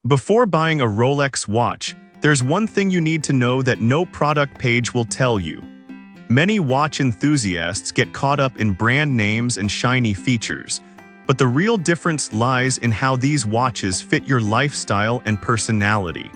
Before buying a Rolex watch, there's one thing you need to know that no product page will tell you. Many watch enthusiasts get caught up in brand names and shiny features, but the real difference lies in how these watches fit your lifestyle and personality.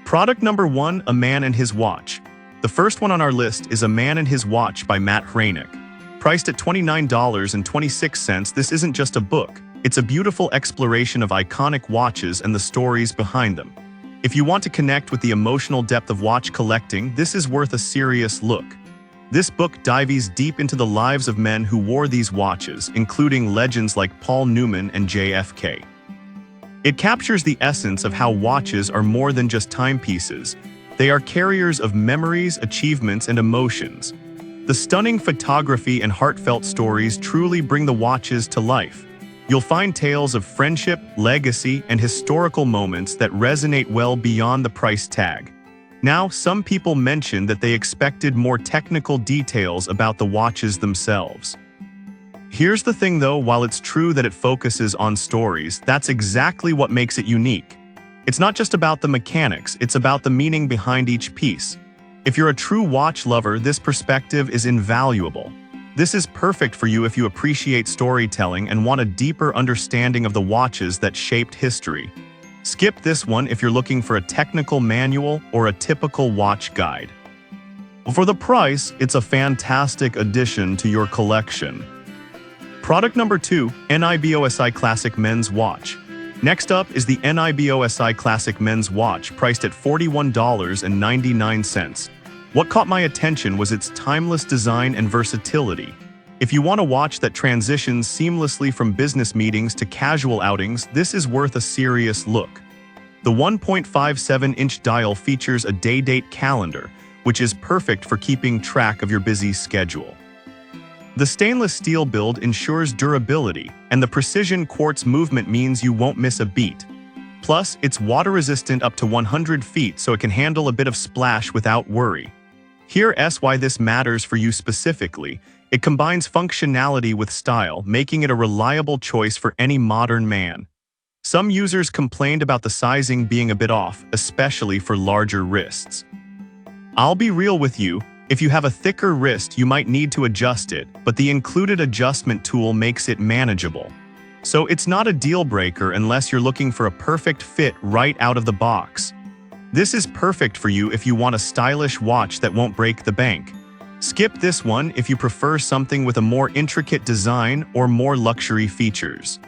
Product number 1, A Man and His Watch. The first one on our list is A Man and His Watch by Matt Hranek. Priced at $29.26, this isn't just a book. It's a beautiful exploration of iconic watches and the stories behind them. If you want to connect with the emotional depth of watch collecting, this is worth a serious look. This book dives deep into the lives of men who wore these watches, including legends like Paul Newman and JFK. It captures the essence of how watches are more than just timepieces. They are carriers of memories, achievements, and emotions. The stunning photography and heartfelt stories truly bring the watches to life. You'll find tales of friendship, legacy, and historical moments that resonate well beyond the price tag. Now, some people mention that they expected more technical details about the watches themselves. Here's the thing though, while it's true that it focuses on stories, that's exactly what makes it unique. It's not just about the mechanics, it's about the meaning behind each piece. If you're a true watch lover, this perspective is invaluable. This is perfect for you if you appreciate storytelling and want a deeper understanding of the watches that shaped history. Skip this one if you're looking for a technical manual or a typical watch guide. For the price, it's a fantastic addition to your collection. Product number 2, NIBOSI Classic Men's Watch. Next up is the NIBOSI Classic Men's Watch, priced at $41.99. What caught my attention was its timeless design and versatility. If you want a watch that transitions seamlessly from business meetings to casual outings, this is worth a serious look. The 1.57-inch dial features a day-date calendar, which is perfect for keeping track of your busy schedule. The stainless steel build ensures durability, and the precision quartz movement means you won't miss a beat. Plus, it's water-resistant up to 100 feet, so it can handle a bit of splash without worry. Here's why this matters for you specifically. It combines functionality with style, making it a reliable choice for any modern man. Some users complained about the sizing being a bit off, especially for larger wrists. I'll be real with you, if you have a thicker wrist, you might need to adjust it, but the included adjustment tool makes it manageable. So it's not a deal breaker unless you're looking for a perfect fit right out of the box. This is perfect for you if you want a stylish watch that won't break the bank. Skip this one if you prefer something with a more intricate design or more luxury features.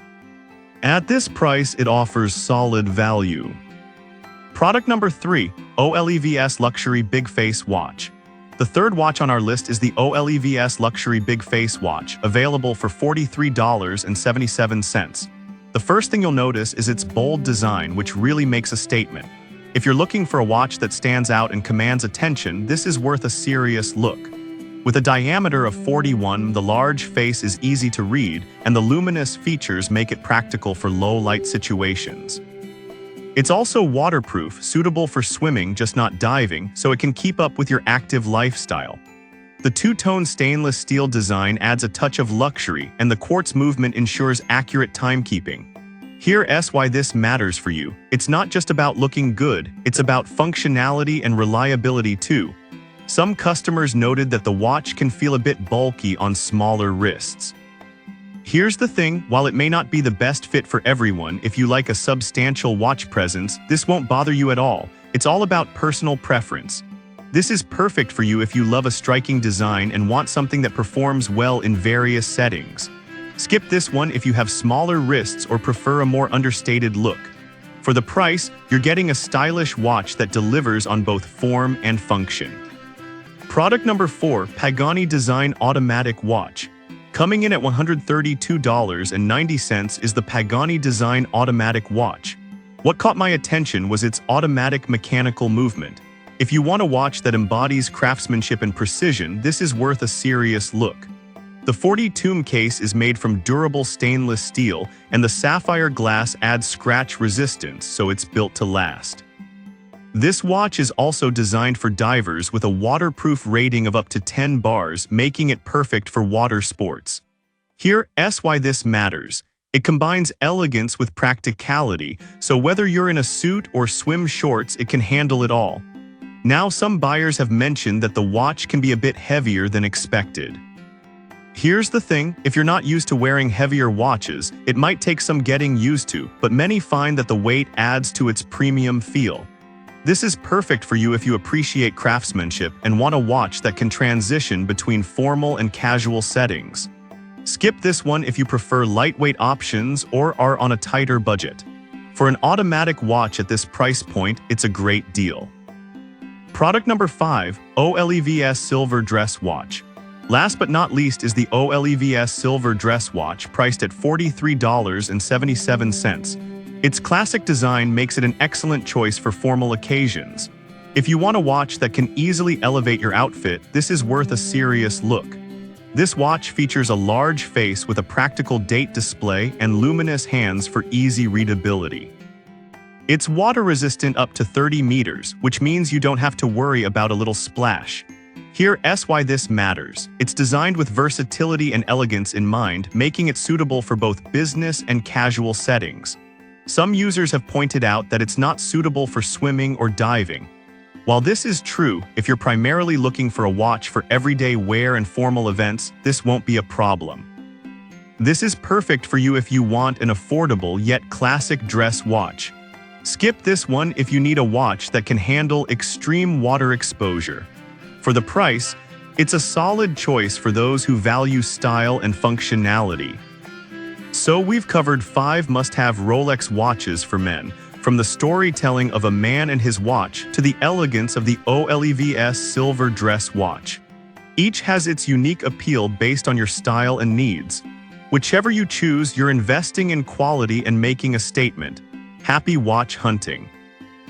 At this price, it offers solid value. Product number 3, OLEVS Luxury Big Face Watch. The third watch on our list is the OLEVS Luxury Big Face Watch, available for $43.77. The first thing you'll notice is its bold design, which really makes a statement. If you're looking for a watch that stands out and commands attention, this is worth a serious look. With a diameter of 41, the large face is easy to read, and the luminous features make it practical for low-light situations. It's also waterproof, suitable for swimming, just not diving, so it can keep up with your active lifestyle. The two-tone stainless steel design adds a touch of luxury, and the quartz movement ensures accurate timekeeping. Here's why this matters for you. It's not just about looking good, it's about functionality and reliability too. Some customers noted that the watch can feel a bit bulky on smaller wrists. Here's the thing, while it may not be the best fit for everyone, if you like a substantial watch presence, this won't bother you at all. It's all about personal preference. This is perfect for you if you love a striking design and want something that performs well in various settings. Skip this one if you have smaller wrists or prefer a more understated look. For the price, you're getting a stylish watch that delivers on both form and function. Product number 4, Pagani Design Automatic Watch. Coming in at $132.90 is the Pagani Design Automatic Watch. What caught my attention was its automatic mechanical movement. If you want a watch that embodies craftsmanship and precision, this is worth a serious look. The 40-tomb case is made from durable stainless steel, and the sapphire glass adds scratch resistance, so it's built to last. This watch is also designed for divers with a waterproof rating of up to 10 bars, making it perfect for water sports. Here's why this matters. It combines elegance with practicality, so whether you're in a suit or swim shorts, it can handle it all. Now, some buyers have mentioned that the watch can be a bit heavier than expected. Here's the thing, if you're not used to wearing heavier watches, it might take some getting used to, but many find that the weight adds to its premium feel. This is perfect for you if you appreciate craftsmanship and want a watch that can transition between formal and casual settings. Skip this one if you prefer lightweight options or are on a tighter budget. For an automatic watch at this price point, it's a great deal. Product number 5, OLEVS Silver Dress Watch. Last but not least is the OLEVS Silver Dress Watch, priced at $43.77. Its classic design makes it an excellent choice for formal occasions. If you want a watch that can easily elevate your outfit, this is worth a serious look. This watch features a large face with a practical date display and luminous hands for easy readability. It's water-resistant up to 30 meters, which means you don't have to worry about a little splash. Here's why this matters. It's designed with versatility and elegance in mind, making it suitable for both business and casual settings. Some users have pointed out that it's not suitable for swimming or diving. While this is true, if you're primarily looking for a watch for everyday wear and formal events, this won't be a problem. This is perfect for you if you want an affordable yet classic dress watch. Skip this one if you need a watch that can handle extreme water exposure. For the price, it's a solid choice for those who value style and functionality. So we've covered 5 must-have Rolex watches for men, from the storytelling of a man and his watch to the elegance of the OLEVS Silver Dress Watch. Each has its unique appeal based on your style and needs. Whichever you choose, you're investing in quality and making a statement. Happy watch hunting!